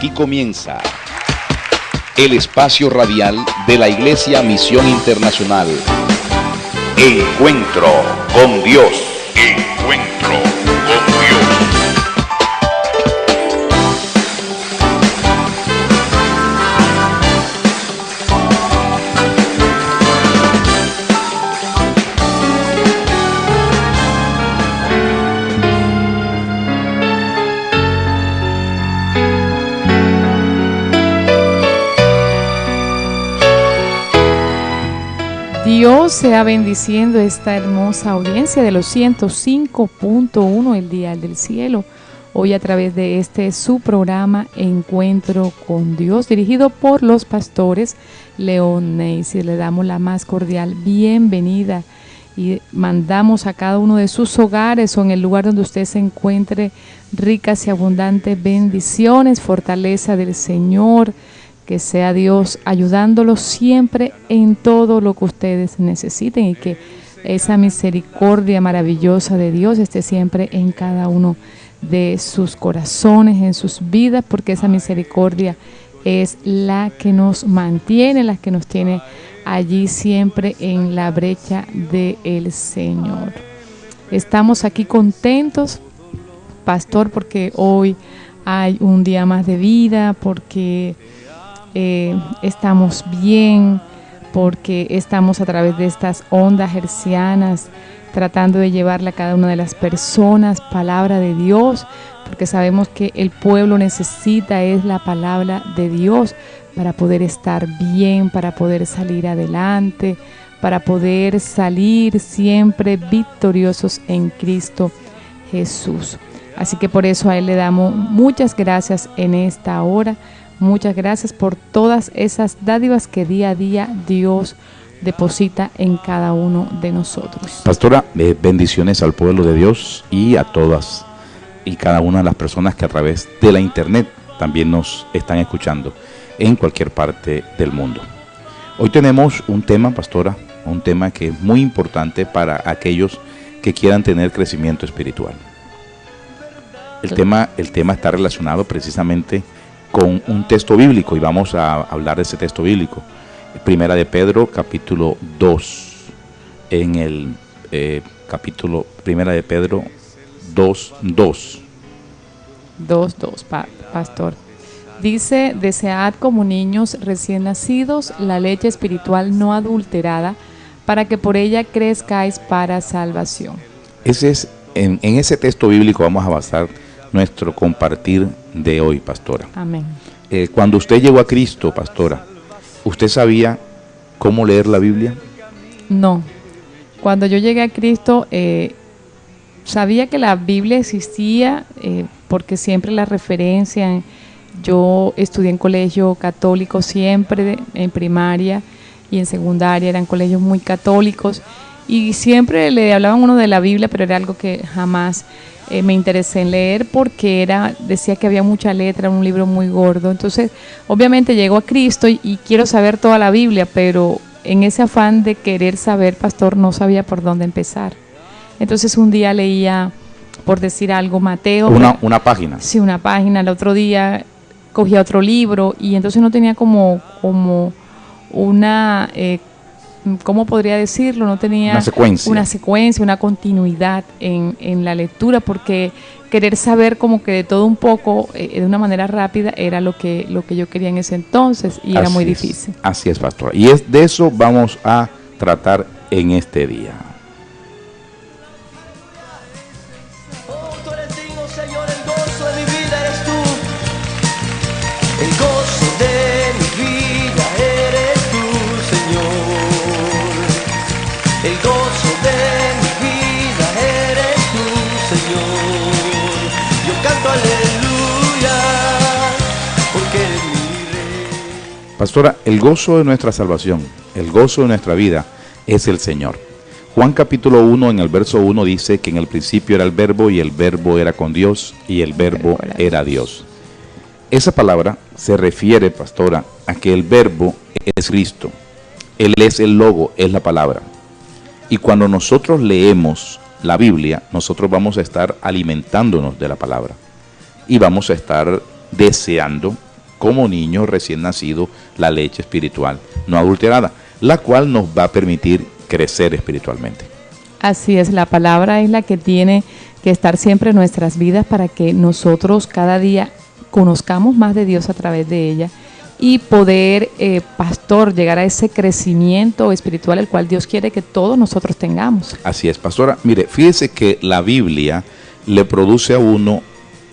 Aquí comienza el espacio radial de la Iglesia Misión Internacional. Encuentro con Dios. Encuentro con Dios. Dios sea bendiciendo esta hermosa audiencia de los 105.1 el Dial del Cielo. Hoy a través de su programa Encuentro con Dios, dirigido por los pastores León Neisy. Le damos la más cordial bienvenida y mandamos a cada uno de sus hogares o en el lugar donde usted se encuentre ricas y abundantes bendiciones, fortaleza del Señor. Que sea Dios ayudándolos siempre en todo lo que ustedes necesiten y que esa misericordia maravillosa de Dios esté siempre en cada uno de sus corazones, en sus vidas, porque esa misericordia es la que nos mantiene, la que nos tiene allí siempre en la brecha del Señor. Estamos aquí contentos, pastor, porque hoy hay un día más de vida, porque estamos bien, porque estamos a través de estas ondas hercianas tratando de llevarle a cada una de las personas palabra de Dios, porque sabemos que el pueblo necesita es la palabra de Dios para poder estar bien, para poder salir adelante, para poder salir siempre victoriosos en Cristo Jesús. Así que por eso a Él le damos muchas gracias en esta hora. Muchas gracias por todas esas dádivas que día a día Dios deposita en cada uno de nosotros. Pastora, bendiciones al pueblo de Dios y a todas y cada una de las personas que a través de la internet también nos están escuchando en cualquier parte del mundo. Hoy tenemos un tema, pastora, un tema que es muy importante para aquellos que quieran tener crecimiento espiritual. El tema está relacionado precisamente con un texto bíblico y vamos a hablar de ese texto bíblico. Primera de Pedro, capítulo 2, en el capítulo Primera de Pedro 2:2. 2:2, pastor. Dice, desead como niños recién nacidos la leche espiritual no adulterada, para que por ella crezcáis para salvación. Ese es, en ese texto bíblico vamos a basar nuestro compartir de hoy, pastora. Amén. Cuando usted llegó a Cristo, pastora, ¿usted sabía cómo leer la Biblia? No. Cuando yo llegué a Cristo, sabía que la Biblia existía, porque siempre la referencian. Yo estudié en colegio católico siempre, en primaria y en secundaria eran colegios muy católicos y siempre le hablaban uno de la Biblia, pero era algo que jamás me interesé en leer porque decía que había mucha letra, un libro muy gordo. Entonces, obviamente llego a Cristo y quiero saber toda la Biblia, pero en ese afán de querer saber, pastor, no sabía por dónde empezar. Entonces un día leía, por decir algo, Mateo. Una página. Sí, una página. El otro día cogía otro libro y entonces no tenía como una... ¿cómo podría decirlo? No tenía una secuencia, una continuidad en la lectura, porque querer saber como que de todo un poco, de una manera rápida, era lo que yo quería en ese entonces y era muy difícil. Así es, pastor. Y de eso vamos a tratar en este día. Pastora, el gozo de nuestra salvación, el gozo de nuestra vida es el Señor. Juan capítulo 1 en el verso 1 dice que en el principio era el verbo y el verbo era con Dios y el verbo era Dios. Esa palabra se refiere, pastora, a que el verbo es Cristo. Él es el logo, es la palabra. Y cuando nosotros leemos la Biblia, nosotros vamos a estar alimentándonos de la palabra. Y vamos a estar deseando como niños recién nacidos la leche espiritual no adulterada, la cual nos va a permitir crecer espiritualmente. Así es, la palabra es la que tiene que estar siempre en nuestras vidas para que nosotros cada día conozcamos más de Dios a través de ella y poder, pastor, llegar a ese crecimiento espiritual el cual Dios quiere que todos nosotros tengamos. Así es, pastora. Mire, fíjese que la Biblia le produce a uno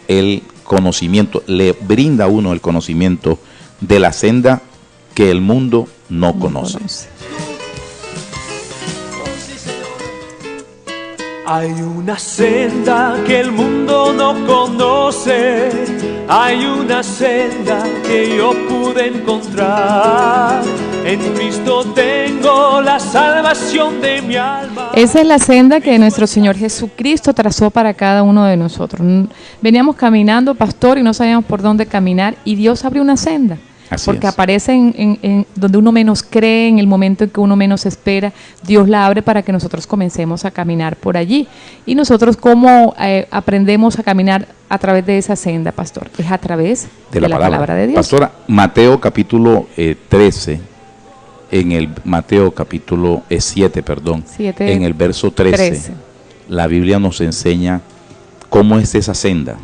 el conocimiento, le brinda a uno el conocimiento de la senda que el mundo no conoce. Hay una senda que el mundo no conoce, hay una senda que yo pude encontrar. En Cristo tengo la salvación de mi alma. Esa es la senda que nuestro Señor Jesucristo trazó para cada uno de nosotros. Veníamos caminando, pastor, y no sabíamos por dónde caminar, y Dios abrió una senda. Así porque es. Aparece en donde uno menos cree, en el momento en que uno menos espera, Dios la abre para que nosotros comencemos a caminar por allí. Y nosotros, ¿cómo aprendemos a caminar a través de esa senda, pastor? Es a través de la palabra de Dios. Pastora, Mateo capítulo 13, en el Mateo capítulo 7, en el verso 13, la Biblia nos enseña cómo es esa senda.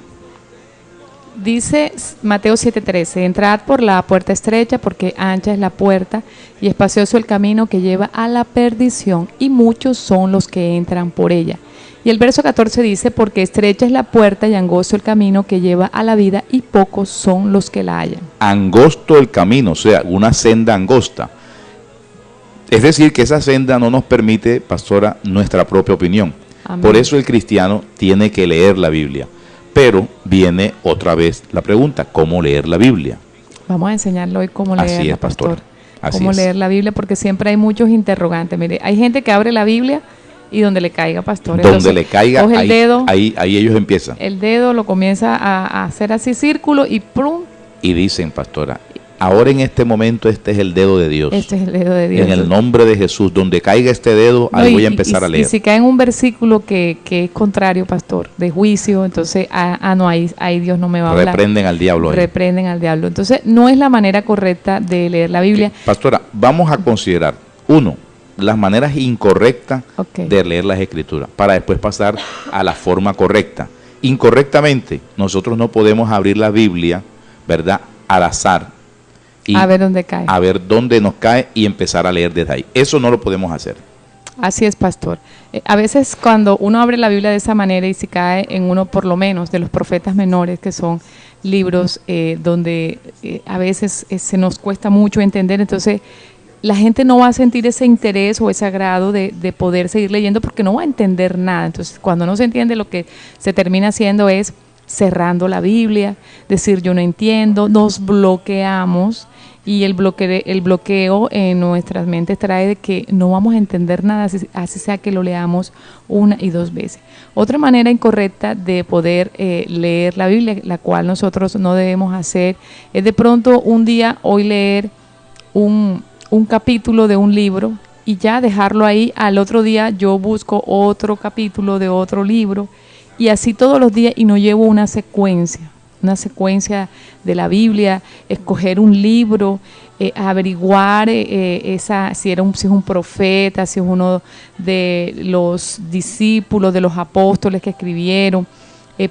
Dice Mateo 7:13, entrad por la puerta estrecha, porque ancha es la puerta y espacioso el camino que lleva a la perdición, y muchos son los que entran por ella. Y el verso 14 dice, porque estrecha es la puerta y angosto el camino que lleva a la vida, y pocos son los que la hallan. Angosto el camino, o sea, una senda angosta. Es decir, que esa senda no nos permite, pastora, nuestra propia opinión. Amén. Por eso el cristiano tiene que leer la Biblia. Pero viene otra vez la pregunta, ¿cómo leer la Biblia? Vamos a enseñarlo hoy cómo Así leerla, es, pastora. pastor. Así Cómo es. leer la Biblia, porque siempre hay muchos interrogantes. Mire, hay gente que abre la Biblia y donde le caiga, pastor. Donde Entonces, le caiga, coge el dedo, ahí ellos empiezan. el dedo lo comienza a hacer así círculo y ¡prum! Y dicen, pastora, ahora en este momento este es el dedo de Dios. Este es el dedo de Dios. En el nombre de Jesús, donde caiga este dedo, No, ahí voy a empezar a leer. Y si cae en un versículo que es contrario, pastor, de juicio, entonces, no, ahí Dios no me va a hablar. Reprenden al diablo ahí. Reprenden al diablo. Entonces, no es la manera correcta de leer la Biblia. Pastora, vamos a considerar, uno, las maneras incorrectas de leer las Escrituras, para después pasar a la forma correcta. Incorrectamente, nosotros no podemos abrir la Biblia, ¿verdad?, al azar. Y a ver dónde cae. A ver dónde nos cae y empezar a leer desde ahí. Eso no lo podemos hacer. Así es, pastor. A veces cuando uno abre la Biblia de esa manera y si cae en uno por lo menos de los profetas menores, que son libros donde a veces se nos cuesta mucho entender, entonces la gente no va a sentir ese interés o ese agrado de poder seguir leyendo porque no va a entender nada. Entonces, cuando no se entiende, lo que se termina haciendo es cerrando la Biblia, decir yo no entiendo, nos bloqueamos, y el bloqueo en nuestras mentes trae de que no vamos a entender nada, así sea que lo leamos una y dos veces. Otra manera incorrecta de poder leer la Biblia, la cual nosotros no debemos hacer, es de pronto un día hoy leer un capítulo de un libro y ya dejarlo ahí. Al otro día yo busco otro capítulo de otro libro, y así todos los días, y no llevo una secuencia de la Biblia, escoger un libro, averiguar si es un profeta, si es uno de los discípulos, de los apóstoles que escribieron,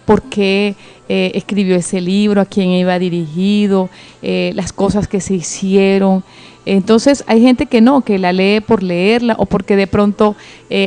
por qué escribió ese libro, a quién iba dirigido, las cosas que se hicieron. Entonces hay gente que no, que la lee por leerla, o porque de pronto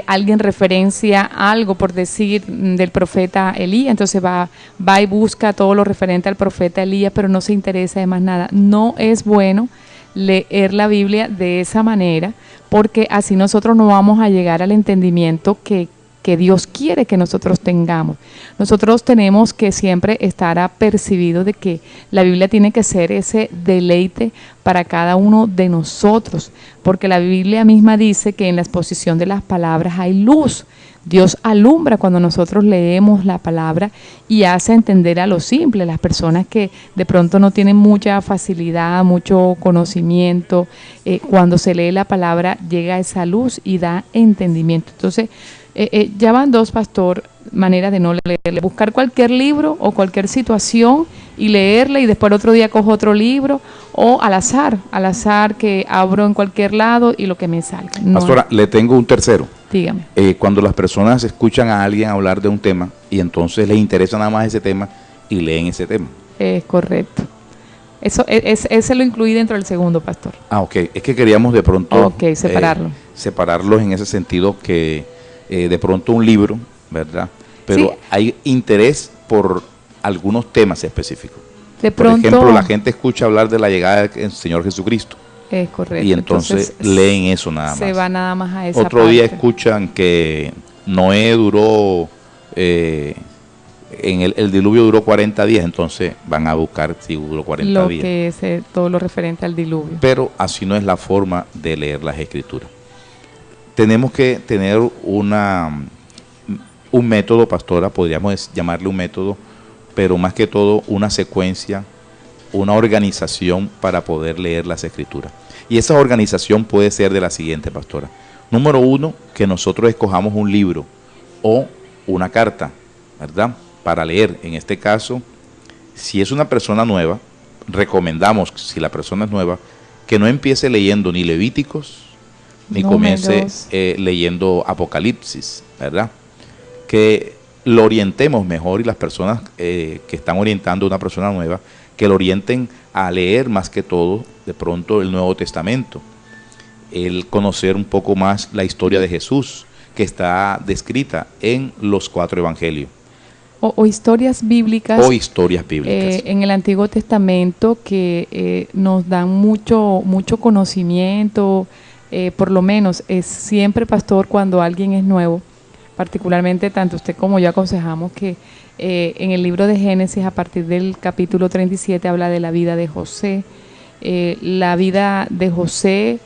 alguien referencia algo, por decir, del profeta Elías, entonces va y busca todo lo referente al profeta Elías, pero no se interesa de más nada. No es bueno leer la Biblia de esa manera, porque así nosotros no vamos a llegar al entendimiento que Dios quiere que nosotros tengamos. Nosotros tenemos que siempre estar apercibidos de que la Biblia tiene que ser ese deleite para cada uno de nosotros, porque la Biblia misma dice que en la exposición de las palabras hay luz. Dios alumbra cuando nosotros leemos la palabra y hace entender a lo simple. Las personas que de pronto no tienen mucha facilidad, mucho conocimiento, cuando se lee la palabra llega esa luz y da entendimiento. Entonces, ya van dos, pastor, maneras de no leerle. Buscar cualquier libro o cualquier situación y leerla y después el otro día cojo otro libro, o al azar que abro en cualquier lado y lo que me salga. No, Pastora, le tengo un tercero. dígame. Cuando las personas escuchan a alguien hablar de un tema y entonces les interesa nada más ese tema y leen ese tema. Es correcto. Ese lo incluí dentro del segundo, pastor. Ok, es que queríamos de pronto separarlo. Separarlos en ese sentido que de pronto un libro, ¿verdad? Pero Sí. hay interés por algunos temas específicos. De Por pronto, ejemplo, la gente escucha hablar de la llegada del Señor Jesucristo es correcto. y entonces leen eso nada más. Se va nada más a esa Otro día parte. escuchan que Noé duró, el diluvio duró 40 días, entonces van a buscar si duró 40 Lo días. que es todo lo referente al diluvio. Pero así no es la forma de leer las Escrituras. Tenemos que tener un método, pastora, podríamos llamarle un método, pero más que todo una secuencia, una organización para poder leer las Escrituras. Y esa organización puede ser de la siguiente, pastora. Número 1, que nosotros escojamos un libro o una carta, ¿verdad? Para leer. En este caso, si es una persona nueva, recomendamos, si la persona es nueva, que no empiece leyendo ni Levíticos, ni comience leyendo Apocalipsis, ¿verdad? Que lo orientemos mejor, y las personas que están orientando a una persona nueva, que lo orienten a leer más que todo, de pronto, el Nuevo Testamento, el conocer un poco más la historia de Jesús, que está descrita en los 4 evangelios. O historias bíblicas. O historias bíblicas. En el Antiguo Testamento que nos dan mucho conocimiento, por lo menos es siempre, pastor, cuando alguien es nuevo, particularmente tanto usted como yo aconsejamos que en el libro de Génesis, a partir del capítulo 37, habla de la vida de José. La vida de José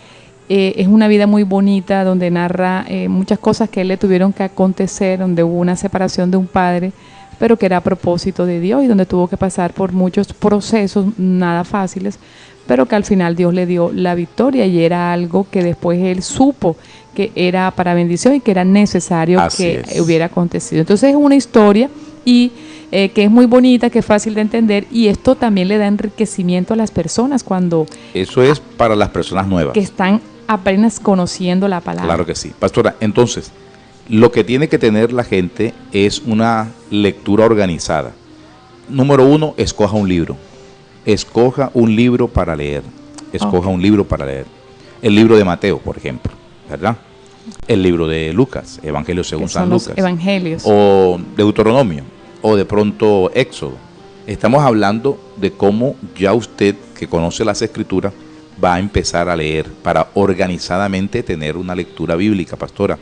es una vida muy bonita, donde narra muchas cosas que a él le tuvieron que acontecer, donde hubo una separación de un padre, pero que era a propósito de Dios, y donde tuvo que pasar por muchos procesos nada fáciles, pero que al final Dios le dio la victoria, y era algo que después él supo que era para bendición y que era necesario que hubiera acontecido. Entonces es una historia y que es muy bonita, que es fácil de entender, y esto también le da enriquecimiento a las personas cuando... Eso es para las personas nuevas. Que están apenas conociendo la palabra. Claro que sí. Pastora, entonces, lo que tiene que tener la gente es una lectura organizada. Número 1, escoja un libro. Escoja un libro para leer. Escoja un libro para leer. El libro de Mateo, por ejemplo, ¿verdad? El libro de Lucas, Evangelio según San Lucas. Evangelios. O Deuteronomio, o de pronto Éxodo. Estamos hablando de cómo ya usted, que conoce las Escrituras, va a empezar a leer para organizadamente tener una lectura bíblica, pastora.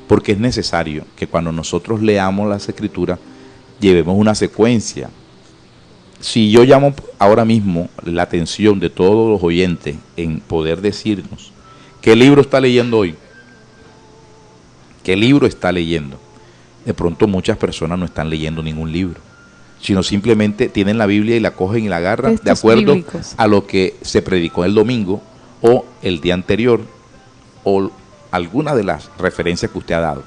Porque es necesario que cuando nosotros leamos las Escrituras, llevemos una secuencia. Si yo llamo ahora mismo la atención de todos los oyentes en poder decirnos qué libro está leyendo hoy, qué libro está leyendo, de pronto muchas personas no están leyendo ningún libro, sino simplemente tienen la Biblia y la cogen y la agarran de acuerdo a lo que se predicó el domingo o el día anterior o alguna de las referencias que usted ha dado,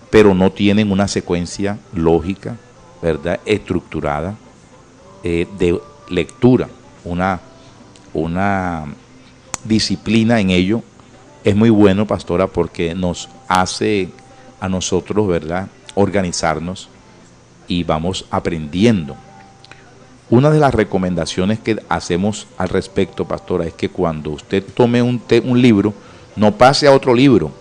pero no tienen una secuencia lógica, ¿verdad?, estructurada, de lectura, una disciplina en ello. Es muy bueno, pastora, porque nos hace a nosotros, ¿verdad?, organizarnos y vamos aprendiendo. Una de las recomendaciones que hacemos al respecto, pastora, es que cuando usted tome un libro, no pase a otro libro,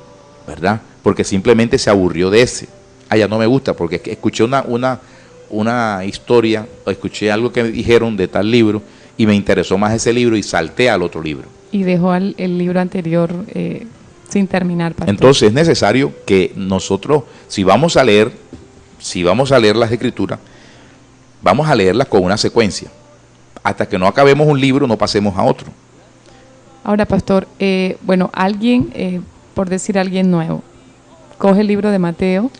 ¿verdad?, porque simplemente se aburrió de ese. Ya no me gusta porque escuché una historia, o escuché algo que me dijeron de tal libro y me interesó más ese libro y salté al otro libro. Y dejó el libro anterior sin terminar, pastor. Entonces es necesario que nosotros, si vamos a leer las Escrituras, vamos a leerlas con una secuencia. Hasta que no acabemos un libro, no pasemos a otro. Ahora, pastor, alguien, por decir alguien nuevo, coge el libro de Mateo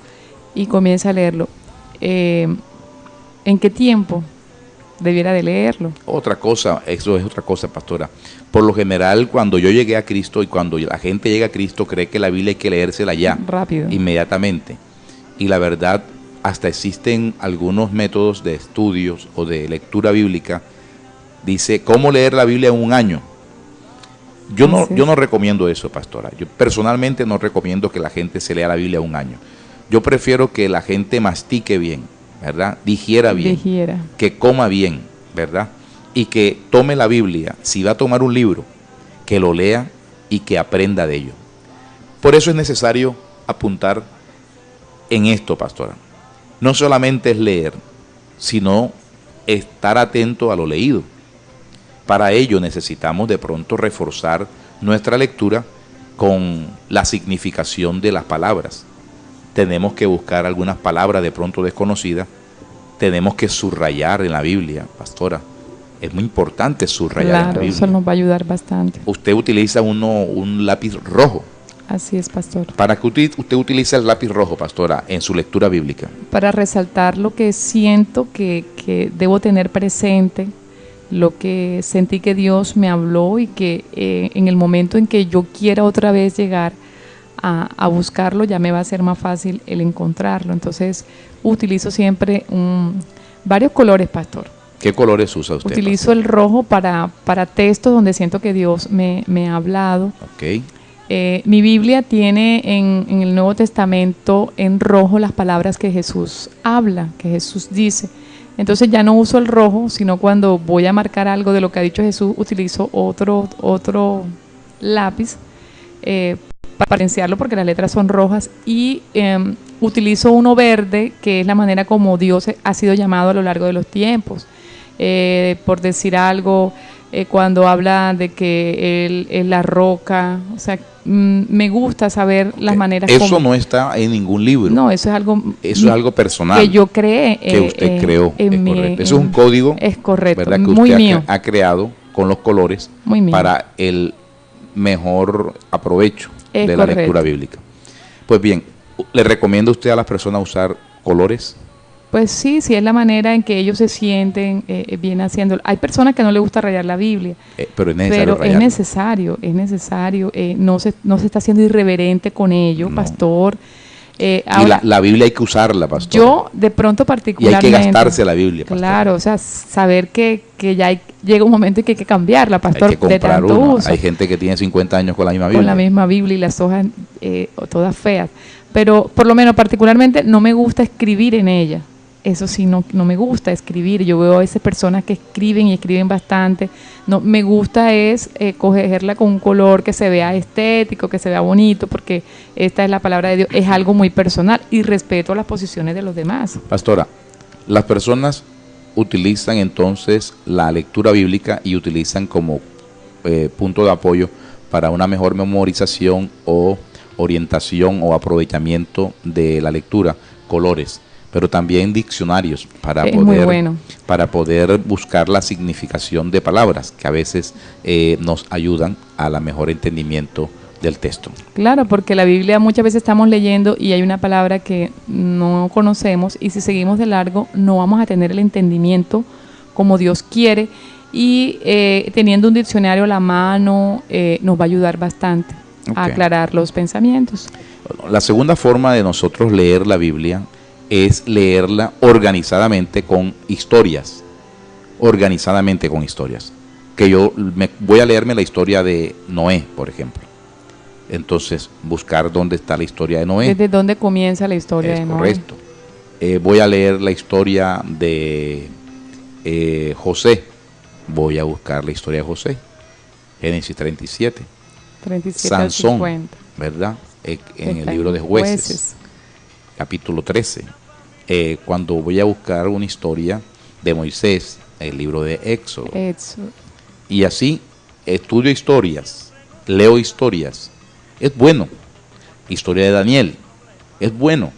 y comienza a leerlo. ¿En qué tiempo debiera de leerlo? Otra cosa, eso es otra cosa, pastora. Por lo general, cuando yo llegué a Cristo y cuando la gente llega a Cristo, cree que la Biblia hay que leérsela ya, rápido, inmediatamente. Y la verdad, hasta existen algunos métodos de estudios o de lectura bíblica. Dice, ¿cómo leer la Biblia en un año? Yo no recomiendo eso, pastora. Yo personalmente no recomiendo que la gente se lea la Biblia un año. Yo prefiero que la gente mastique bien, ¿verdad? Digiera bien, que coma bien, ¿verdad? Y que tome la Biblia, si va a tomar un libro, que lo lea y que aprenda de ello. Por eso es necesario apuntar en esto, pastora. No solamente es leer, sino estar atento a lo leído. Para ello necesitamos de pronto reforzar nuestra lectura con la significación de las palabras. Tenemos que buscar algunas palabras de pronto desconocidas. Tenemos que subrayar en la Biblia, pastora. Es muy importante subrayar en la Biblia. Eso nos va a ayudar bastante. Usted utiliza un lápiz rojo. Así es, pastor. ¿Para qué usted utiliza el lápiz rojo, pastora, en su lectura bíblica? Para resaltar lo que siento que debo tener presente, lo que sentí que Dios me habló y que en el momento en que yo quiera otra vez llegar a buscarlo, ya me va a ser más fácil el encontrarlo. Entonces, utilizo siempre varios colores, pastor. ¿Qué colores usa usted? Utilizo pastor? el rojo para textos donde siento que Dios me ha hablado. Ok. Mi Biblia tiene en el Nuevo Testamento en rojo las palabras que Jesús habla, que Jesús dice. Entonces ya no uso el rojo, sino cuando voy a marcar algo de lo que ha dicho Jesús, utilizo otro lápiz para diferenciarlo porque las letras son rojas, y utilizo uno verde, que es la manera como Dios ha sido llamado a lo largo de los tiempos. Por decir algo, cuando habla de que Él es la roca, o sea, me gusta saber las maneras. Eso no está en ningún libro. No, eso es algo personal. Que yo creé. Que usted creó. Es correcto. Eso es un código. Es correcto. ¿Verdad? Que muy usted mío. Ha creado con los colores para el mejor aprovecho de la lectura bíblica. Pues bien, ¿le recomienda usted a las personas usar colores? Pues sí, es la manera en que ellos se sienten bien haciéndolo. Hay personas que no les gusta rayar la Biblia, pero es necesario rayarla. Es necesario. No se está siendo irreverente con ello, pastor. Ahora, y la Biblia hay que usarla, pastor. Yo, de pronto particularmente... Y hay que gastarse la Biblia, pastor. Claro, o sea, saber que ya llega un momento en que hay que cambiarla, pastor, hay que comprar de tanto una. uso. Hay gente que tiene 50 años con la misma Biblia. Con la misma Biblia y las hojas todas feas. Pero, por lo menos, particularmente, no me gusta escribir en ella. Eso sí, no me gusta escribir. Yo veo a esas personas que escriben y escriben bastante. No, me gusta es cogerla con un color que se vea estético, que se vea bonito, porque esta es la palabra de Dios. Es algo muy personal y respeto las posiciones de los demás. Pastora, las personas utilizan entonces la lectura bíblica y utilizan como punto de apoyo para una mejor memorización o orientación o aprovechamiento de la lectura, colores, pero también diccionarios para poder buscar la significación de palabras que a veces nos ayudan a la mejor entendimiento del texto. Claro, porque la Biblia muchas veces estamos leyendo y hay una palabra que no conocemos, y si seguimos de largo no vamos a tener el entendimiento como Dios quiere, y teniendo un diccionario a la mano nos va a ayudar bastante a aclarar los pensamientos. La segunda forma de nosotros leer la Biblia es leerla organizadamente con historias. Que yo voy a leerme la historia de Noé, por ejemplo. Entonces, buscar dónde está la historia de Noé. ¿Desde dónde comienza la historia de Noé? Correcto. Voy a leer la historia de José. Voy a buscar la historia de José. Génesis 37. Sansón, 50. ¿verdad? En el libro de Jueces. Capítulo 13. Cuando voy a buscar una historia de Moisés, el libro de Éxodo. Y así estudio historias, leo historias. Es bueno. Historia de Daniel. Es bueno.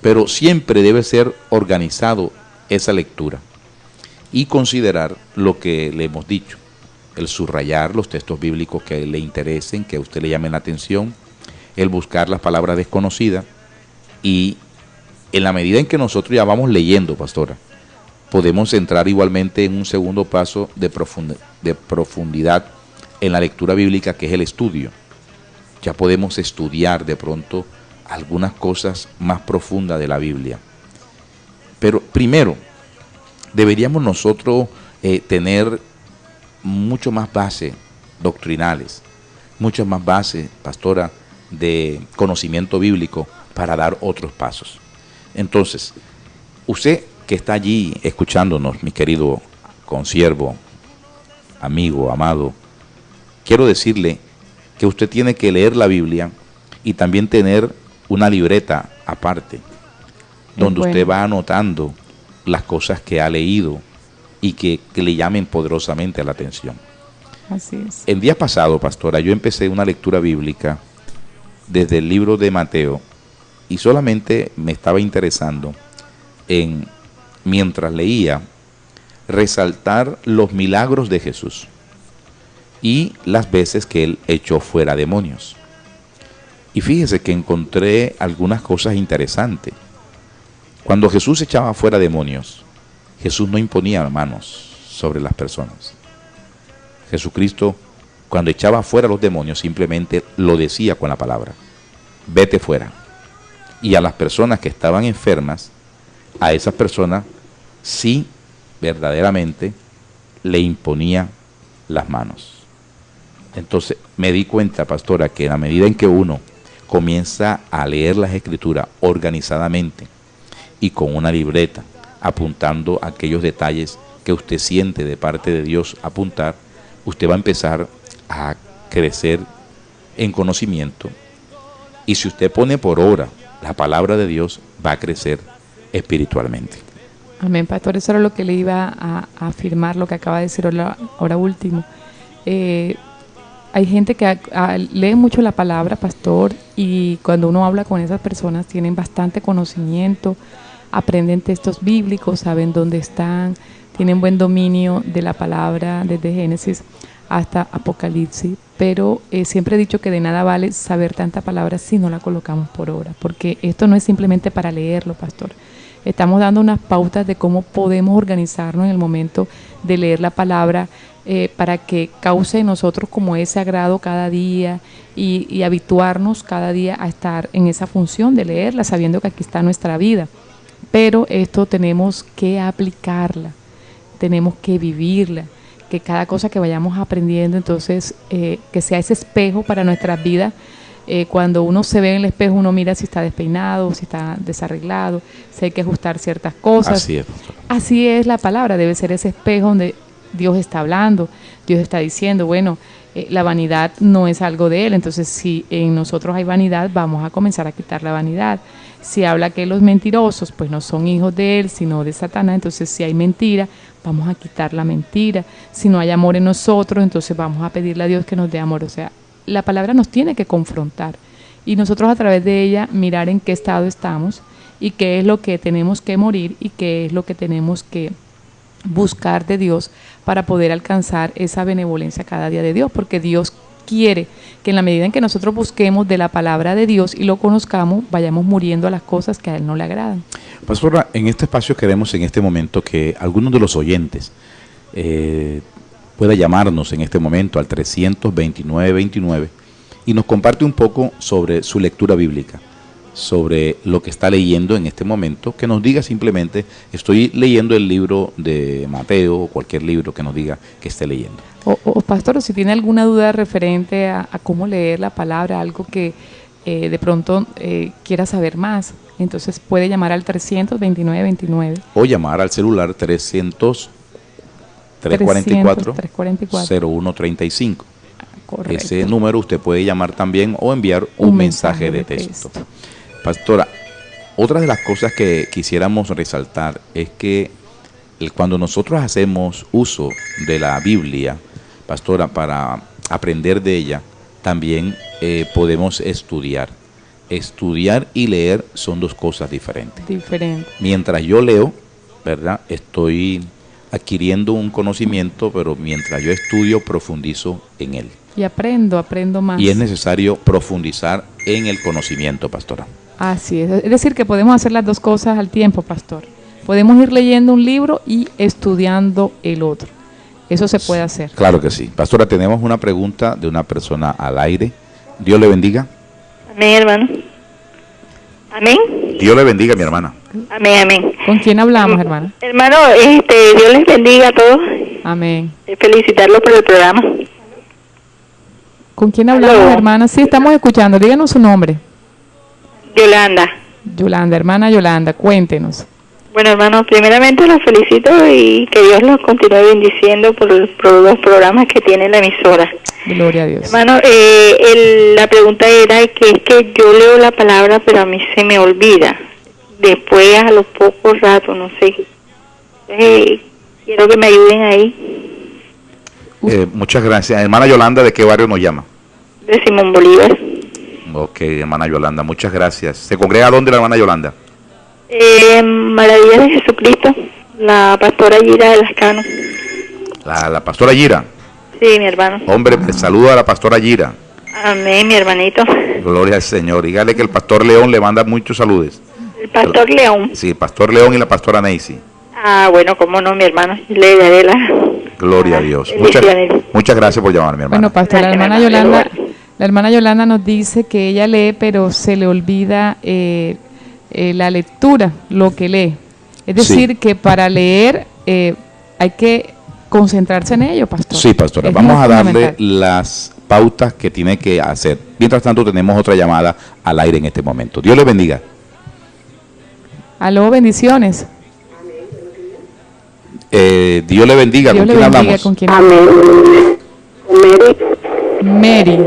Pero siempre debe ser organizado esa lectura y considerar lo que le hemos dicho. El subrayar los textos bíblicos que le interesen, que a usted le llamen la atención. El buscar las palabras desconocidas. Y en la medida en que nosotros ya vamos leyendo, pastora, podemos entrar igualmente en un segundo paso de profundidad en la lectura bíblica, que es el estudio. Ya podemos estudiar de pronto algunas cosas más profundas de la Biblia. Pero primero, deberíamos nosotros tener mucho más bases doctrinales, muchas más bases, pastora, de conocimiento bíblico para dar otros pasos. Entonces, usted que está allí escuchándonos, mi querido consiervo, amigo, amado, quiero decirle que usted tiene que leer la Biblia y también tener una libreta aparte, donde usted va anotando las cosas que ha leído y que le llamen poderosamente la atención. Así es. El día pasado, pastora, yo empecé una lectura bíblica desde el libro de Mateo y solamente me estaba interesando en, mientras leía, resaltar los milagros de Jesús y las veces que él echó fuera demonios. Y fíjese que encontré algunas cosas interesantes. Cuando Jesús echaba fuera demonios, Jesús no imponía manos sobre las personas. Jesucristo, cuando echaba fuera los demonios, simplemente lo decía con la palabra: vete fuera. Y a las personas que estaban enfermas, a esas personas sí, verdaderamente, le imponía las manos. Entonces me di cuenta, pastora, que a la medida en que uno comienza a leer las Escrituras organizadamente y con una libreta, apuntando aquellos detalles que usted siente de parte de Dios apuntar, usted va a empezar a crecer en conocimiento. Y si usted pone por obra la palabra de Dios, va a crecer espiritualmente. Amén, pastor. Eso era lo que le iba a afirmar, lo que acaba de decir ahora último. Hay gente que lee mucho la palabra, pastor, y cuando uno habla con esas personas tienen bastante conocimiento, aprenden textos bíblicos, saben dónde están, tienen buen dominio de la palabra desde Génesis hasta Apocalipsis, pero siempre he dicho que de nada vale saber tanta palabra si no la colocamos por obra, porque esto no es simplemente para leerlo, pastor. Estamos dando unas pautas de cómo podemos organizarnos en el momento de leer la palabra para que cause en nosotros como ese agrado cada día y habituarnos cada día a estar en esa función de leerla, sabiendo que aquí está nuestra vida. Pero esto tenemos que aplicarla, tenemos que vivirla, que cada cosa que vayamos aprendiendo, entonces que sea ese espejo para nuestras vidas. Cuando uno se ve en el espejo, uno mira si está despeinado, si está desarreglado, si hay que ajustar ciertas cosas. Así es la palabra, debe ser ese espejo donde Dios está hablando, Dios está diciendo, bueno, la vanidad no es algo de Él, entonces si en nosotros hay vanidad, vamos a comenzar a quitar la vanidad. Si habla que los mentirosos, pues no son hijos de Él, sino de Satanás, entonces si hay mentira, vamos a quitar la mentira. Si no hay amor en nosotros, entonces vamos a pedirle a Dios que nos dé amor. O sea, la palabra nos tiene que confrontar y nosotros a través de ella mirar en qué estado estamos y qué es lo que tenemos que morir y qué es lo que tenemos que buscar de Dios para poder alcanzar esa benevolencia cada día de Dios, porque Dios quiere que en la medida en que nosotros busquemos de la palabra de Dios y lo conozcamos, vayamos muriendo a las cosas que a Él no le agradan. Pastora, en este espacio queremos en este momento que algunos de los oyentes pueda llamarnos en este momento al 329-29 y nos comparte un poco sobre su lectura bíblica, sobre lo que está leyendo en este momento, que nos diga simplemente: estoy leyendo el libro de Mateo, o cualquier libro que nos diga que esté leyendo. O pastor, si tiene alguna duda referente a cómo leer la palabra, algo que de pronto quiera saber más, entonces puede llamar al 329-29. O llamar al celular 344-0135. Correcto. Ese número usted puede llamar también o enviar un mensaje de texto. Pastora, otra de las cosas que quisiéramos resaltar es que cuando nosotros hacemos uso de la Biblia, pastora, para aprender de ella, también podemos estudiar. Estudiar y leer son dos cosas diferentes. Mientras yo leo, ¿verdad?, estoy adquiriendo un conocimiento, pero mientras yo estudio, profundizo en él. Y aprendo más. Y es necesario profundizar en el conocimiento, pastora. Así es. Es decir, que podemos hacer las dos cosas al tiempo, pastor. Podemos ir leyendo un libro y estudiando el otro. Eso se puede hacer. Claro que sí. Pastora, tenemos una pregunta de una persona al aire. Dios le bendiga. Amén, hermano. Amén. Dios le bendiga, mi hermana. Amén, amén. ¿Con quién hablamos, hermana? Hermano, Dios les bendiga a todos. Amén. Felicitarlos por el programa. ¿Con quién hablamos, Aló. hermana? Sí, estamos escuchando. Díganos su nombre. Yolanda. Yolanda, hermana Yolanda, cuéntenos. Bueno, hermano, primeramente los felicito y que Dios los continúe bendiciendo por los programas que tiene la emisora. Gloria a Dios. Hermano, la pregunta era que es que yo leo la palabra, pero a mí se me olvida. Después, a los pocos ratos, no sé. Quiero que me ayuden ahí. Muchas gracias. Hermana Yolanda, ¿de qué barrio nos llama? De Simón Bolívar. Ok, hermana Yolanda, muchas gracias. ¿Se congrega dónde la hermana Yolanda? Maravillas de Jesucristo, la pastora Gira de Lascano. La pastora Gira. Sí, mi hermano. Hombre, saludo a la pastora Gira. Amén, mi hermanito. Gloria al Señor. Dígale que el pastor León le manda muchos saludos. El pastor León. Sí, el pastor León y la pastora Neisy. Ah, bueno, cómo no, mi hermano. Le daré la... Gloria a Dios. bendiciones. Muchas gracias por llamarme, hermano. Bueno, pastor, Gracias, hermano. la hermana Yolanda nos dice que ella lee, pero se le olvida la lectura, lo que lee. Es decir, Sí. que para leer hay que concentrarse en ello, pastor. Sí, pastora. Es Vamos muy a darle fundamental. las pautas que tiene que hacer. Mientras tanto, tenemos otra llamada al aire en este momento. Dios le bendiga. Aló, bendiciones. Dios le bendiga. Dios ¿Con le quién bendiga. hablamos? ¿Con quién? Amén. Mary.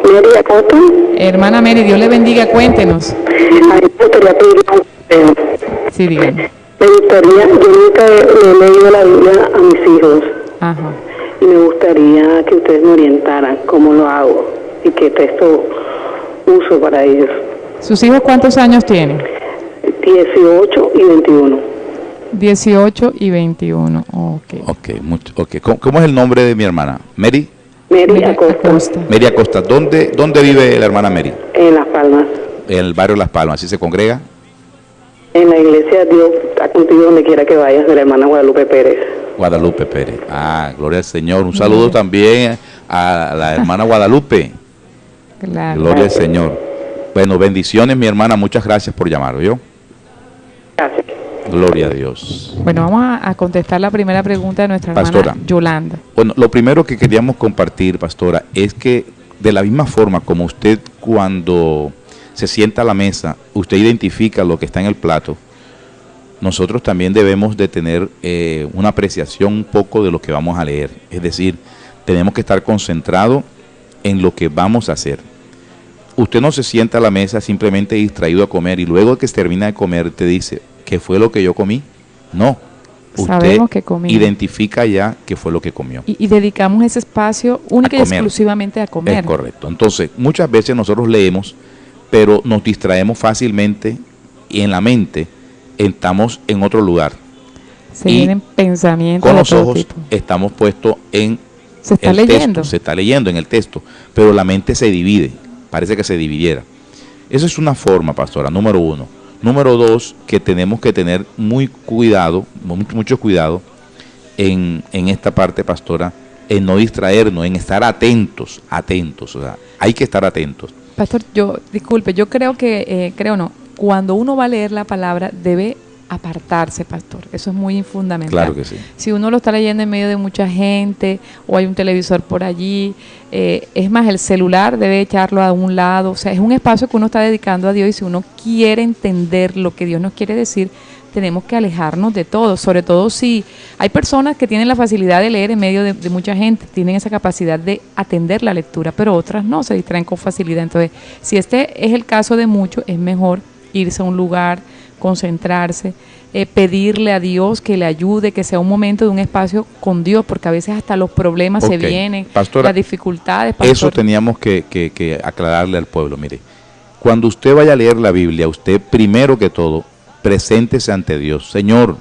Mary Acosta. Hermana Mary, Dios le bendiga. Cuéntenos. A mí me gustaría pedirle un consejo. Sí, díganme. Me gustaría, yo nunca he leído la Biblia a mis hijos Ajá. y me gustaría que ustedes me orientaran cómo lo hago y qué texto uso para ellos. ¿Sus hijos cuántos años tienen? 18 y 21. 18 y 21. Ok. Ok. ¿Cómo es el nombre de mi hermana? Mary. Mary Mira, Acosta, Mary Acosta. ¿Dónde vive la hermana Mary? en Las Palmas. En el barrio Las Palmas. ¿Así se congrega? En la iglesia Dios está contigo donde quiera que vayas, de la hermana Guadalupe Pérez. Guadalupe Pérez. Ah, gloria al Señor. Un saludo también a la hermana Guadalupe. Claro. Gloria al Señor. Bueno, bendiciones, mi hermana. Muchas gracias por llamar, ¿oyó? Gracias. Gloria a Dios. Bueno, vamos a contestar la primera pregunta de nuestra Pastora. hermana Yolanda. Bueno, lo primero que queríamos compartir, pastora, es que de la misma forma como usted cuando se sienta a la mesa, usted identifica lo que está en el plato, nosotros también debemos de tener una apreciación un poco de lo que vamos a leer. Es decir, tenemos que estar concentrados en lo que vamos a hacer. Usted no se sienta a la mesa simplemente distraído a comer y luego que se termina de comer te dice, ¿qué fue lo que yo comí? No. Usted Sabemos que comimos. identifica ya qué fue lo que comió. Y dedicamos ese espacio única y comer. exclusivamente a comer. Es correcto. Entonces, muchas veces nosotros leemos, pero nos distraemos fácilmente y en la mente estamos en otro lugar. Se Y vienen pensamientos Con de los todo ojos tipo. estamos puestos en Se está el leyendo. texto, se está leyendo en el texto, pero la mente se divide, parece que se dividiera. Esa es una forma, pastora, número uno. Número dos, que tenemos que tener mucho cuidado en esta parte, pastora, en no distraernos, en estar atentos, o sea, hay que estar atentos. Pastor, yo creo que, cuando uno va a leer la palabra debe apartarse, pastor. Eso es muy fundamental. Claro que sí. Si uno lo está leyendo en medio de mucha gente o hay un televisor por allí, es más, el celular debe echarlo a un lado. O sea, es un espacio que uno está dedicando a Dios y si uno quiere entender lo que Dios nos quiere decir, tenemos que alejarnos de todo, sobre todo si hay personas que tienen la facilidad de leer en medio de mucha gente, tienen esa capacidad de atender la lectura, pero otras no, se distraen con facilidad. Entonces, si este es el caso de muchos, es mejor irse a un lugar, concentrarse, pedirle a Dios que le ayude, que sea un momento de un espacio con Dios, porque a veces hasta los problemas se Ok. vienen, Pastora, las dificultades. Pastor. Eso teníamos que aclararle al pueblo. Mire, cuando usted vaya a leer la Biblia, usted primero que todo, preséntese ante Dios. Señor,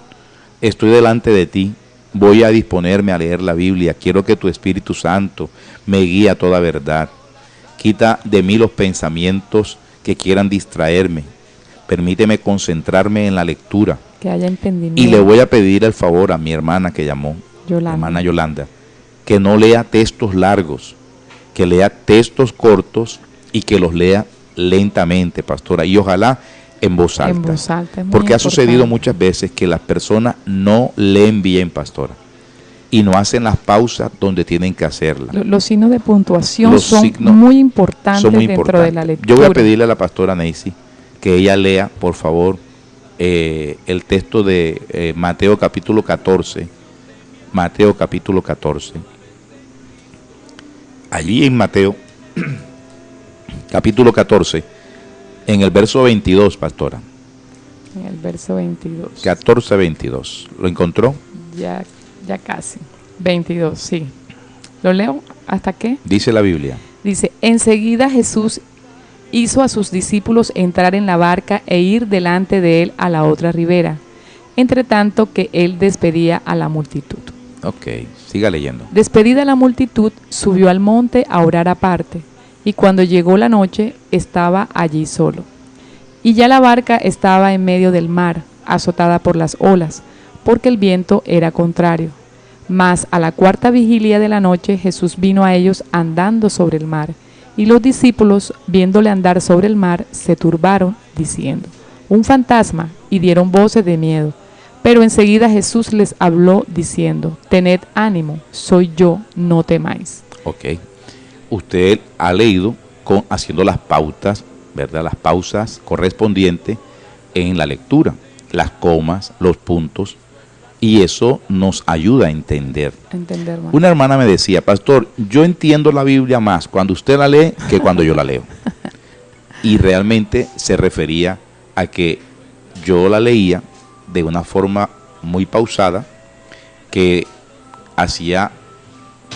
estoy delante de ti, voy a disponerme a leer la Biblia, quiero que tu Espíritu Santo me guíe a toda verdad. Quita de mí los pensamientos que quieran distraerme. Permíteme concentrarme en la lectura. Que haya entendimiento. Y le voy a pedir el favor a mi hermana que llamó, Yolanda. hermana Yolanda, que no lea textos largos, que lea textos cortos y que los lea lentamente, pastora. Y ojalá en voz alta. En voz alta, es muy Porque ha sucedido importante. muchas veces que las personas no leen bien, pastora, y no hacen las pausas donde tienen que hacerlas. Los signos de puntuación Los son signos muy importantes Son muy dentro de la importantes. lectura. Yo voy a pedirle a la pastora Neisy que ella lea, por favor, el texto de Mateo capítulo 14. Mateo capítulo 14. Allí en Mateo capítulo 14, en el verso 22, pastora. En el verso 22. 14, 22. ¿Lo encontró? Ya casi. 22, sí. ¿Lo leo? ¿Hasta qué? Dice la Biblia. Dice, enseguida Jesús hizo a sus discípulos entrar en la barca e ir delante de él a la otra ribera, entre tanto que él despedía a la multitud. Ok, siga leyendo. Despedida la multitud, subió al monte a orar aparte, y cuando llegó la noche estaba allí solo. Y ya la barca estaba en medio del mar, azotada por las olas, porque el viento era contrario. Mas a la cuarta vigilia de la noche Jesús vino a ellos andando sobre el mar, y los discípulos, viéndole andar sobre el mar, se turbaron, diciendo, un fantasma, y dieron voces de miedo. Pero enseguida Jesús les habló, diciendo, tened ánimo, soy yo, no temáis. Ok. Usted ha leído haciendo las pautas, ¿verdad? Las pausas correspondientes en la lectura, las comas, los puntos, y eso nos ayuda a entender. Entender más. Una hermana me decía, pastor, yo entiendo la Biblia más cuando usted la lee que cuando yo la leo. Y realmente se refería a que yo la leía de una forma muy pausada, que hacía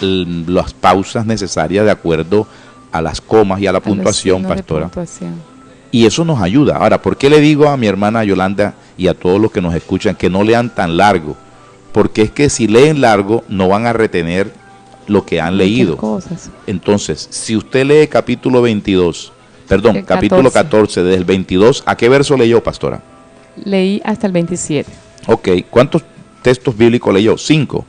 las pausas necesarias de acuerdo a las comas y a la puntuación, pastora. Y eso nos ayuda. Ahora, ¿por qué le digo a mi hermana Yolanda y a todos los que nos escuchan que no lean tan largo? Porque es que si leen largo no van a retener lo que han leído. Cosas. Entonces, si usted lee capítulo 22, perdón, El capítulo 14, desde el 22, ¿a qué verso leyó, pastora? Leí hasta el 27. Ok, ¿cuántos textos bíblicos leyó? 5.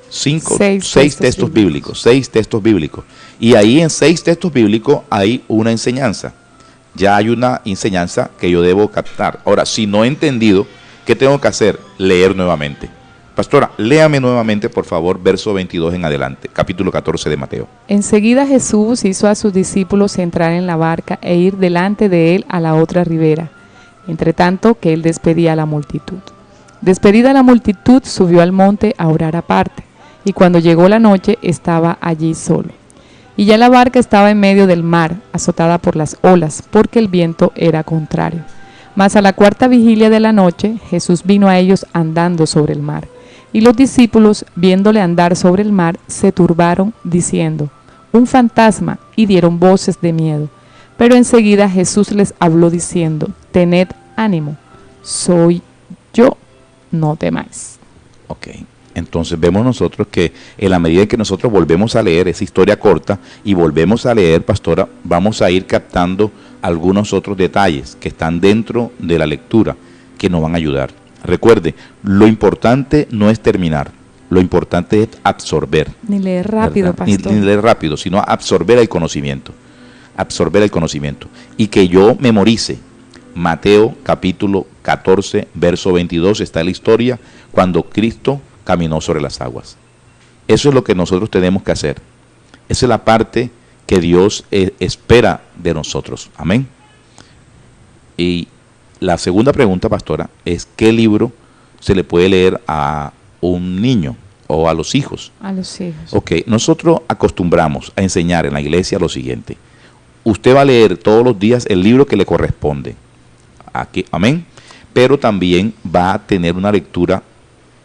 5, 6 textos bíblicos. 6 textos bíblicos. Y ahí en 6 textos bíblicos hay una enseñanza. Ya hay una enseñanza que yo debo captar. Ahora, si no he entendido, ¿qué tengo que hacer? Leer nuevamente. Pastora, léame nuevamente, por favor, verso 22 en adelante, capítulo 14 de Mateo. Enseguida Jesús hizo a sus discípulos entrar en la barca e ir delante de él a la otra ribera, entre tanto que él despedía a la multitud. Despedida la multitud, subió al monte a orar aparte, y cuando llegó la noche estaba allí solo. Y ya la barca estaba en medio del mar, azotada por las olas, porque el viento era contrario. Mas a la cuarta vigilia de la noche, Jesús vino a ellos andando sobre el mar. Y los discípulos, viéndole andar sobre el mar, se turbaron, diciendo, un fantasma, y dieron voces de miedo. Pero enseguida Jesús les habló diciendo, tened ánimo, soy yo, no temáis. Ok. Entonces vemos nosotros que en la medida en que nosotros volvemos a leer esa historia corta y volvemos a leer, pastora, vamos a ir captando algunos otros detalles que están dentro de la lectura que nos van a ayudar. Recuerde, lo importante no es terminar, lo importante es absorber. Ni leer rápido, ¿verdad? pastor. Ni leer rápido, sino absorber el conocimiento. Absorber el conocimiento. Y que yo memorice. Mateo capítulo 14, verso 22, está la historia cuando Cristo caminó sobre las aguas. Eso es lo que nosotros tenemos que hacer. Esa es la parte que Dios espera de nosotros. Amén. Y la segunda pregunta, pastora, es ¿qué libro se le puede leer a un niño o a los hijos? A los hijos. Ok, nosotros acostumbramos a enseñar en la iglesia lo siguiente. Usted va a leer todos los días el libro que le corresponde. Aquí, amén. Pero también va a tener una lectura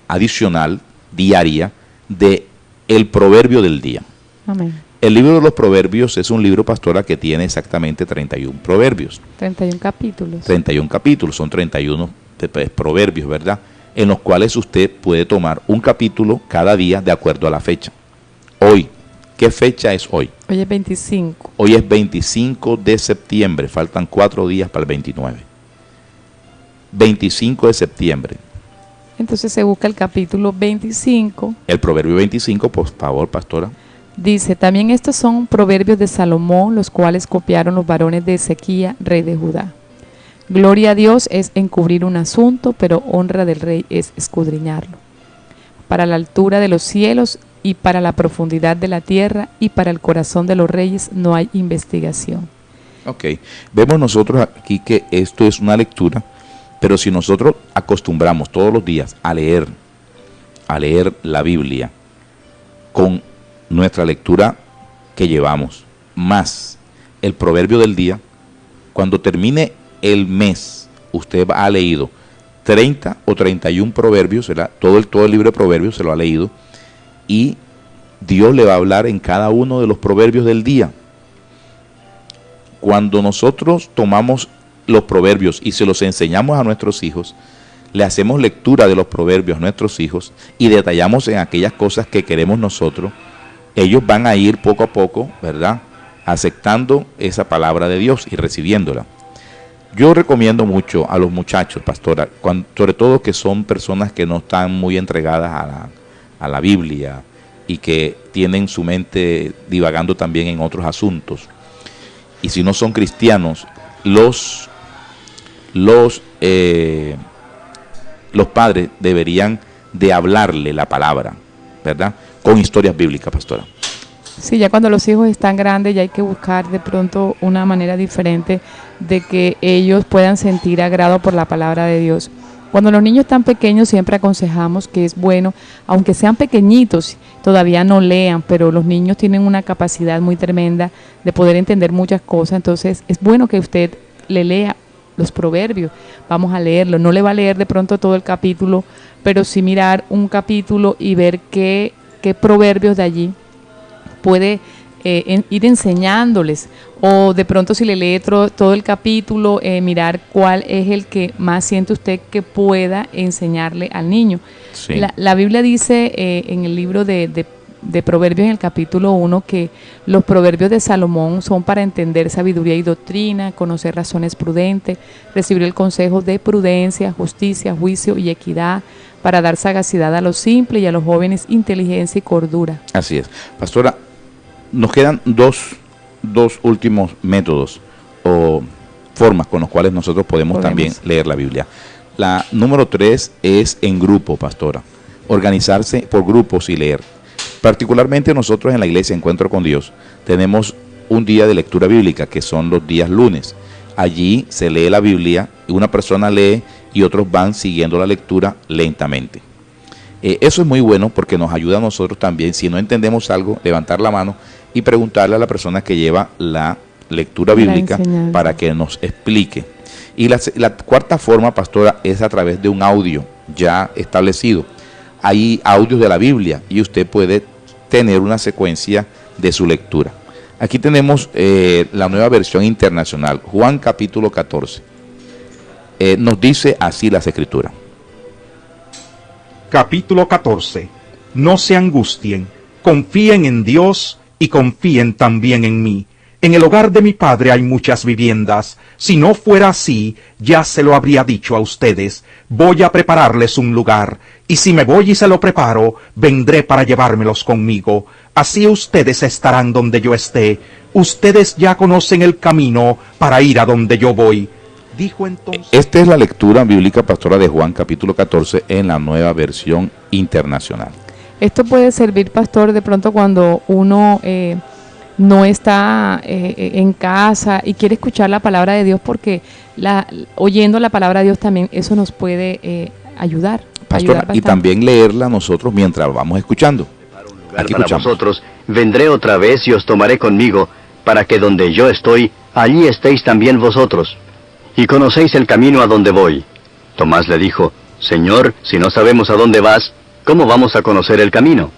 adicional, diaria, de el proverbio del día. Amén. El libro de los proverbios es un libro, pastora, que tiene exactamente 31 proverbios. 31 capítulos. 31 capítulos, son 31 proverbios, ¿verdad? En los cuales usted puede tomar un capítulo cada día de acuerdo a la fecha. Hoy, ¿qué fecha es hoy? Hoy es 25. Hoy es 25 de septiembre, faltan 4 días para el 29. 25 de septiembre. Entonces se busca el capítulo 25. El proverbio 25, por favor, pastora. Dice, también estos son proverbios de Salomón, los cuales copiaron los varones de Ezequía, rey de Judá. Gloria a Dios es encubrir un asunto, pero honra del rey es escudriñarlo. Para la altura de los cielos y para la profundidad de la tierra y para el corazón de los reyes no hay investigación. Ok, vemos nosotros aquí que esto es una lectura, pero si nosotros acostumbramos todos los días a leer la Biblia con nuestra lectura que llevamos, más el proverbio del día, cuando termine el mes, usted ha leído 30 o 31 proverbios, ¿verdad? Todo el libro de proverbios se lo ha leído, y Dios le va a hablar en cada uno de los proverbios del día. Cuando nosotros tomamos los proverbios y se los enseñamos a nuestros hijos, le hacemos lectura de los proverbios a nuestros hijos y detallamos en aquellas cosas que queremos nosotros, ellos van a ir poco a poco, ¿verdad?, aceptando esa palabra de Dios y recibiéndola. Yo recomiendo mucho a los muchachos, pastora, sobre todo que son personas que no están muy entregadas a la Biblia y que tienen su mente divagando también en otros asuntos. Y si no son cristianos, los padres deberían de hablarle la palabra, ¿verdad?, con historias bíblicas, pastora. Sí, ya cuando los hijos están grandes ya hay que buscar de pronto una manera diferente de que ellos puedan sentir agrado por la palabra de Dios. Cuando los niños están pequeños siempre aconsejamos que es bueno, aunque sean pequeñitos, todavía no lean, pero los niños tienen una capacidad muy tremenda de poder entender muchas cosas, entonces es bueno que usted le lea los proverbios, vamos a leerlo, no le va a leer de pronto todo el capítulo, pero sí mirar un capítulo y ver qué proverbios de allí puede ir enseñándoles, o de pronto si le lee todo el capítulo, mirar cuál es el que más siente usted que pueda enseñarle al niño. Sí. La Biblia dice en el libro de Proverbios, en el capítulo 1, que los proverbios de Salomón son para entender sabiduría y doctrina, conocer razones prudentes, recibir el consejo de prudencia, justicia, juicio y equidad, para dar sagacidad a los simples y a los jóvenes inteligencia y cordura. Así es. Pastora, nos quedan dos últimos métodos o formas con los cuales nosotros podemos también leer la Biblia. La número 3 es en grupo, pastora. Organizarse por grupos y leer. Particularmente nosotros en la iglesia Encuentro con Dios tenemos un día de lectura bíblica que son los días lunes. Allí se lee la Biblia, una persona lee y otros van siguiendo la lectura lentamente. Eso es muy bueno porque nos ayuda a nosotros también, si no entendemos algo, levantar la mano y preguntarle a la persona que lleva la lectura bíblica para que nos explique. Y la cuarta forma, pastora, es a través de un audio ya establecido. Hay audios de la Biblia y usted puede tener una secuencia de su lectura. Aquí tenemos la nueva versión internacional, Juan capítulo 14. Nos dice así las Escrituras. Capítulo 14. No se angustien, confíen en Dios y confíen también en mí. En el hogar de mi Padre hay muchas viviendas. Si no fuera así, ya se lo habría dicho a ustedes. Voy a prepararles un lugar, y si me voy y se lo preparo, vendré para llevármelos conmigo. Así ustedes estarán donde yo esté. Ustedes ya conocen el camino para ir a donde yo voy. Dijo entonces... Esta es la lectura bíblica, pastora, de Juan capítulo 14 en la nueva versión internacional. Esto puede servir, pastor, de pronto cuando uno no está en casa y quiere escuchar la palabra de Dios, porque oyendo la palabra de Dios también eso nos puede ayudar. Pastora, y también leerla nosotros mientras vamos escuchando. Aquí para vosotros, vendré otra vez y os tomaré conmigo, para que donde yo estoy, allí estéis también vosotros. Y conocéis el camino a donde voy. Tomás le dijo, Señor, si no sabemos a dónde vas, ¿cómo vamos a conocer el camino?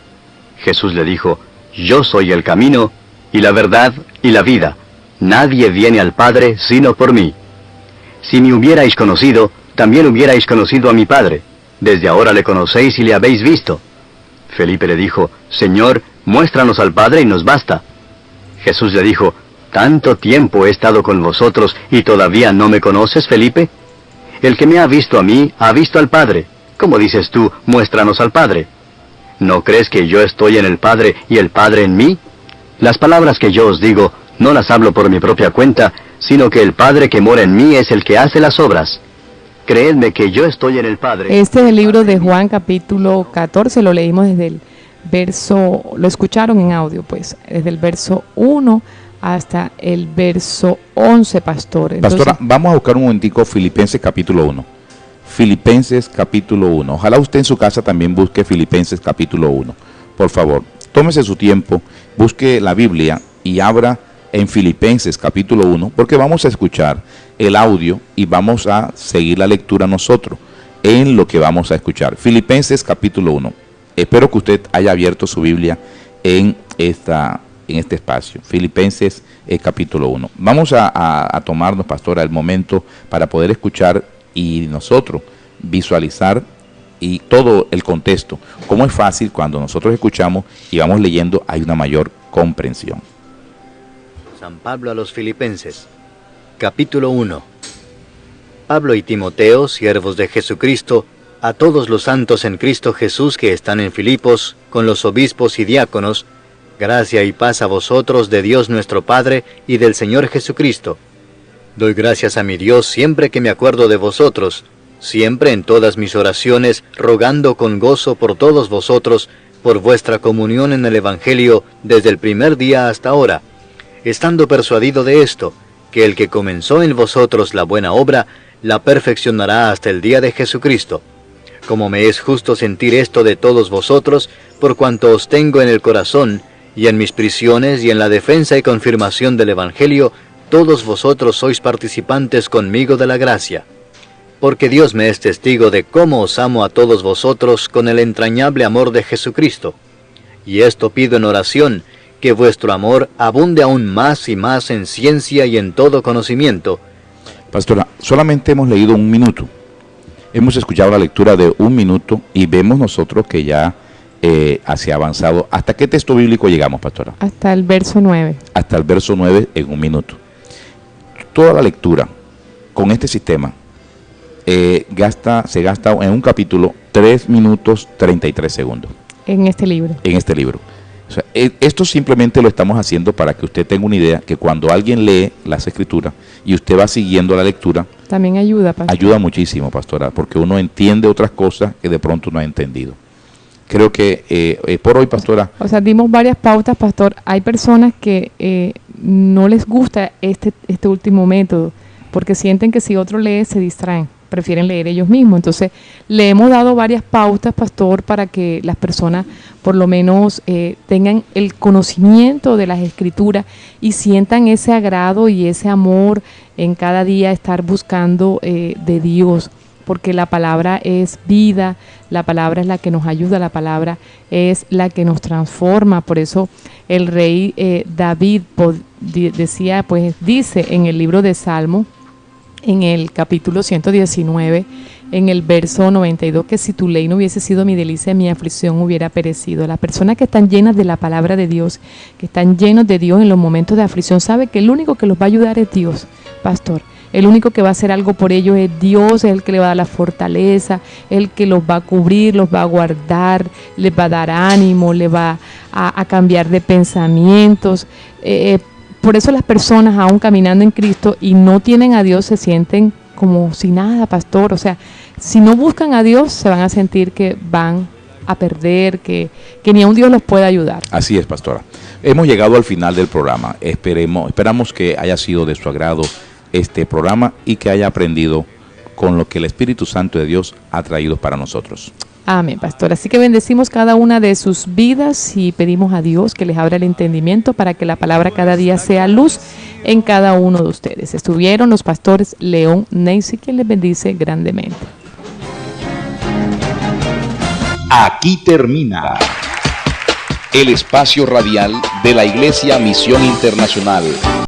Jesús le dijo, yo soy el camino, y la verdad, y la vida. Nadie viene al Padre sino por mí. Si me hubierais conocido, también hubierais conocido a mi Padre. Desde ahora le conocéis y le habéis visto. Felipe le dijo, Señor, muéstranos al Padre y nos basta. Jesús le dijo, ¿tanto tiempo he estado con vosotros y todavía no me conoces, Felipe? El que me ha visto a mí, ha visto al Padre. ¿Cómo dices tú, muéstranos al Padre? ¿No crees que yo estoy en el Padre y el Padre en mí? Las palabras que yo os digo, no las hablo por mi propia cuenta, sino que el Padre que mora en mí es el que hace las obras. Creedme que yo estoy en el Padre. Este es el libro de Juan, capítulo 14, lo leímos desde el verso, lo escucharon en audio, pues, desde el verso 1 hasta el verso 11, pastor. Entonces, pastora, vamos a buscar un momentico Filipenses capítulo 1. Filipenses capítulo 1. Ojalá usted en su casa también busque Filipenses capítulo 1. Por favor, tómese su tiempo, busque la Biblia y abra en Filipenses capítulo 1, porque vamos a escuchar el audio y vamos a seguir la lectura nosotros en lo que vamos a escuchar. Filipenses capítulo 1. Espero que usted haya abierto su Biblia en este espacio. Filipenses capítulo 1. Vamos a tomarnos, pastora, el momento para poder escuchar y nosotros visualizar y todo el contexto. Cómo es fácil cuando nosotros escuchamos y vamos leyendo, hay una mayor comprensión. San Pablo a los Filipenses, capítulo 1. Pablo y Timoteo, siervos de Jesucristo, a todos los santos en Cristo Jesús que están en Filipos, con los obispos y diáconos, gracia y paz a vosotros de Dios nuestro Padre y del Señor Jesucristo. Doy gracias a mi Dios siempre que me acuerdo de vosotros, siempre en todas mis oraciones, rogando con gozo por todos vosotros, por vuestra comunión en el Evangelio desde el primer día hasta ahora, estando persuadido de esto, que el que comenzó en vosotros la buena obra, la perfeccionará hasta el día de Jesucristo. Como me es justo sentir esto de todos vosotros, por cuanto os tengo en el corazón, y en mis prisiones y en la defensa y confirmación del Evangelio, todos vosotros sois participantes conmigo de la gracia. Porque Dios me es testigo de cómo os amo a todos vosotros con el entrañable amor de Jesucristo. Y esto pido en oración, que vuestro amor abunde aún más y más en ciencia y en todo conocimiento. Pastora, solamente hemos leído 1 minuto. Hemos escuchado la lectura de 1 minuto y vemos nosotros que ya se ha avanzado. ¿Hasta qué texto bíblico llegamos, pastora? hasta el verso 9. Hasta el verso 9 en 1 minuto. Toda la lectura con este sistema se gasta en un capítulo 3 minutos 33 segundos. En este libro. En este libro. O sea, esto simplemente lo estamos haciendo para que usted tenga una idea que cuando alguien lee las escrituras y usted va siguiendo la lectura, también ayuda, pastor. Ayuda muchísimo, pastora, porque uno entiende otras cosas que de pronto no ha entendido. Creo que por hoy, pastora. O sea, dimos varias pautas, pastor. Hay personas que no les gusta este último método, porque sienten que si otro lee se distraen, prefieren leer ellos mismos. Entonces, le hemos dado varias pautas, pastor, para que las personas por lo menos tengan el conocimiento de las escrituras y sientan ese agrado y ese amor en cada día estar buscando de Dios, porque la palabra es vida, la palabra es la que nos ayuda, la palabra es la que nos transforma. Por eso el rey David dice en el libro de Salmo, en el capítulo 119, en el verso 92, que si tu ley no hubiese sido mi delicia, mi aflicción hubiera perecido. Las personas que están llenas de la palabra de Dios, que están llenos de Dios en los momentos de aflicción, sabe que el único que los va a ayudar es Dios, pastor. El único que va a hacer algo por ellos es Dios, es el que le va a dar la fortaleza, es el que los va a cubrir, los va a guardar, les va a dar ánimo, les va a cambiar de pensamientos. Por eso las personas, aún caminando en Cristo y no tienen a Dios, se sienten como si nada, pastor. O sea, si no buscan a Dios, se van a sentir que van a perder, que ni aun Dios los puede ayudar. Así es, pastora. Hemos llegado al final del programa. Esperamos que haya sido de su agrado este programa y que haya aprendido con lo que el Espíritu Santo de Dios ha traído para nosotros. Amén, pastor. Así que bendecimos cada una de sus vidas y pedimos a Dios que les abra el entendimiento para que la palabra cada día sea luz en cada uno de ustedes. Estuvieron los pastores León Neisy, quien les bendice grandemente. Aquí termina el espacio radial de la Iglesia Misión Internacional